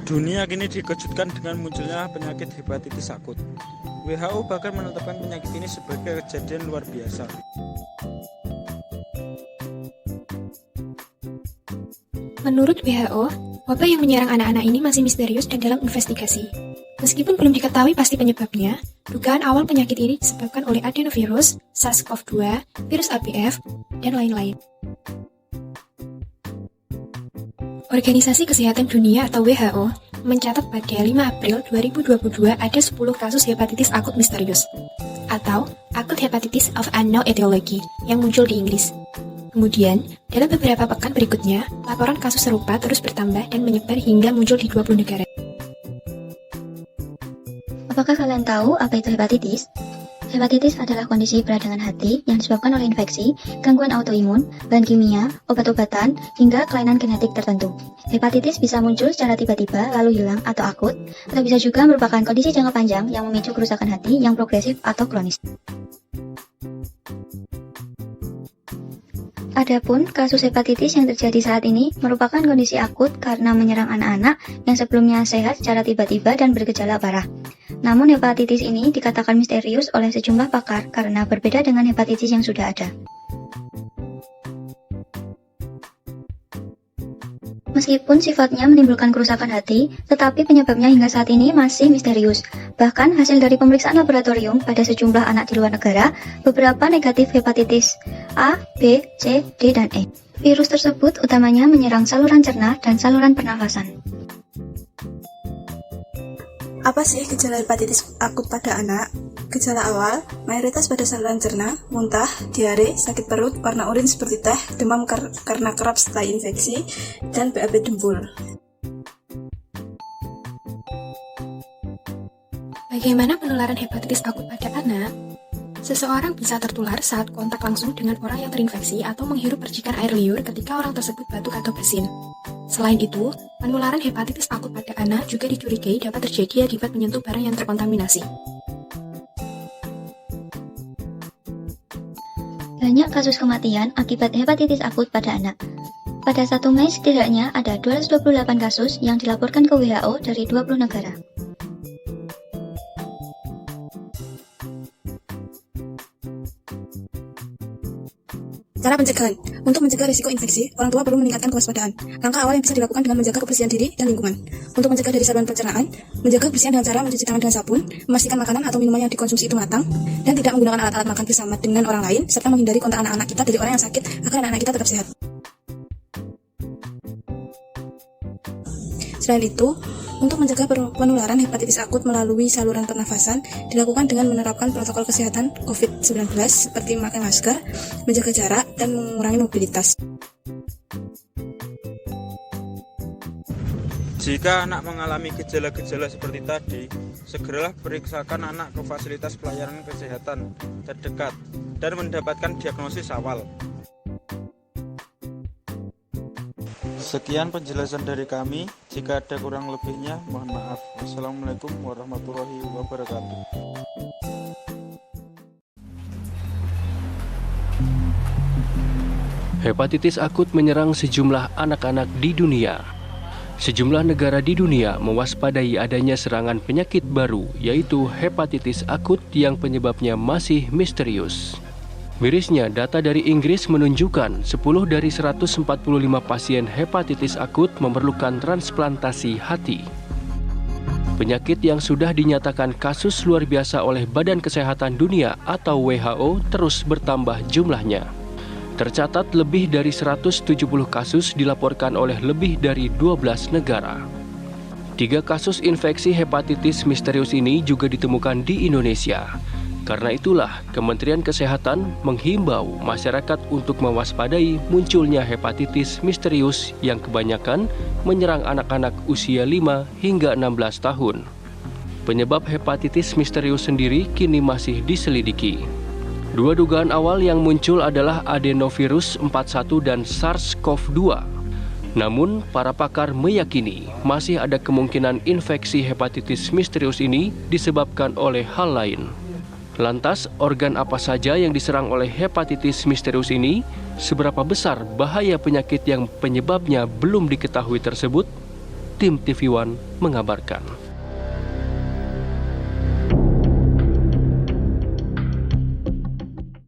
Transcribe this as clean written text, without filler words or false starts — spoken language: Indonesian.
Dunia kini dikejutkan dengan munculnya penyakit hepatitis akut. WHO bahkan menetapkan penyakit ini sebagai kejadian luar biasa. Menurut WHO, wabah yang menyerang anak-anak ini masih misterius dan dalam investigasi. Meskipun belum diketahui pasti penyebabnya, dugaan awal penyakit ini disebabkan oleh adenovirus, SARS-CoV-2, virus APF, dan lain-lain. Organisasi Kesehatan Dunia atau WHO mencatat pada 5 April 2022 ada 10 kasus hepatitis akut misterius atau acute hepatitis of unknown etiology yang muncul di Inggris. Kemudian, dalam beberapa pekan berikutnya, laporan kasus serupa terus bertambah dan menyebar hingga muncul di 20 negara. Apakah kalian tahu apa itu hepatitis? Hepatitis adalah kondisi peradangan hati yang disebabkan oleh infeksi, gangguan autoimun, bahan kimia, obat-obatan, hingga kelainan genetik tertentu. Hepatitis bisa muncul secara tiba-tiba lalu hilang atau akut, atau bisa juga merupakan kondisi jangka panjang yang memicu kerusakan hati yang progresif atau kronis. Adapun kasus hepatitis yang terjadi saat ini merupakan kondisi akut karena menyerang anak-anak yang sebelumnya sehat secara tiba-tiba dan bergejala parah. Namun hepatitis ini dikatakan misterius oleh sejumlah pakar karena berbeda dengan hepatitis yang sudah ada. Meskipun sifatnya menimbulkan kerusakan hati, tetapi penyebabnya hingga saat ini masih misterius. Bahkan hasil dari pemeriksaan laboratorium pada sejumlah anak di luar negara, beberapa negatif hepatitis A, B, C, D, dan E. Virus tersebut utamanya menyerang saluran cerna dan saluran pernafasan. Apa sih gejala hepatitis akut pada anak? Gejala awal, mayoritas pada saluran cerna, muntah, diare, sakit perut, warna urin seperti teh, demam karena kerap setelah infeksi, dan BAB dempul. Bagaimana penularan hepatitis akut pada anak? Seseorang bisa tertular saat kontak langsung dengan orang yang terinfeksi atau menghirup percikan air liur ketika orang tersebut batuk atau bersin. Selain itu, penularan hepatitis akut pada anak juga dicurigai dapat terjadi akibat menyentuh barang yang terkontaminasi. Banyak kasus kematian akibat hepatitis akut pada anak. Pada 1 Mei setidaknya ada 228 kasus yang dilaporkan ke WHO dari 20 negara. Cara pencegahan. Untuk mencegah risiko infeksi, orang tua perlu meningkatkan kewaspadaan. Langkah awal yang bisa dilakukan dengan menjaga kebersihan diri dan lingkungan. Untuk mencegah dari saluran pencernaan, menjaga kebersihan dengan cara mencuci tangan dengan sabun, memastikan makanan atau minuman yang dikonsumsi itu matang, dan tidak menggunakan alat-alat makan bersama dengan orang lain, serta menghindari kontak anak-anak kita dari orang yang sakit agar anak-anak kita tetap sehat. Selain itu, untuk mencegah penularan hepatitis akut melalui saluran pernafasan dilakukan dengan menerapkan protokol kesehatan COVID-19 seperti memakai masker, menjaga jarak, dan mengurangi mobilitas. Jika anak mengalami gejala-gejala seperti tadi, segeralah periksakan anak ke fasilitas pelayanan kesehatan terdekat dan mendapatkan diagnosis awal. Sekian penjelasan dari kami. Jika ada kurang lebihnya, mohon maaf. Wassalamualaikum warahmatullahi wabarakatuh. Hepatitis akut menyerang sejumlah anak-anak di dunia. Sejumlah negara di dunia mewaspadai adanya serangan penyakit baru, yaitu hepatitis akut yang penyebabnya masih misterius. Mirisnya, data dari Inggris menunjukkan 10 dari 145 pasien hepatitis akut memerlukan transplantasi hati. Penyakit yang sudah dinyatakan kasus luar biasa oleh Badan Kesehatan Dunia atau WHO terus bertambah jumlahnya. Tercatat lebih dari 170 kasus dilaporkan oleh lebih dari 12 negara. 3 kasus infeksi hepatitis misterius ini juga ditemukan di Indonesia. Karena itulah, Kementerian Kesehatan menghimbau masyarakat untuk mewaspadai munculnya hepatitis misterius yang kebanyakan menyerang anak-anak usia 5 hingga 16 tahun. Penyebab hepatitis misterius sendiri kini masih diselidiki. 2 dugaan awal yang muncul adalah adenovirus 41 dan SARS-CoV-2. Namun, para pakar meyakini masih ada kemungkinan infeksi hepatitis misterius ini disebabkan oleh hal lain. Lantas, organ apa saja yang diserang oleh hepatitis misterius ini? Seberapa besar bahaya penyakit yang penyebabnya belum diketahui tersebut? tim TV One mengabarkan.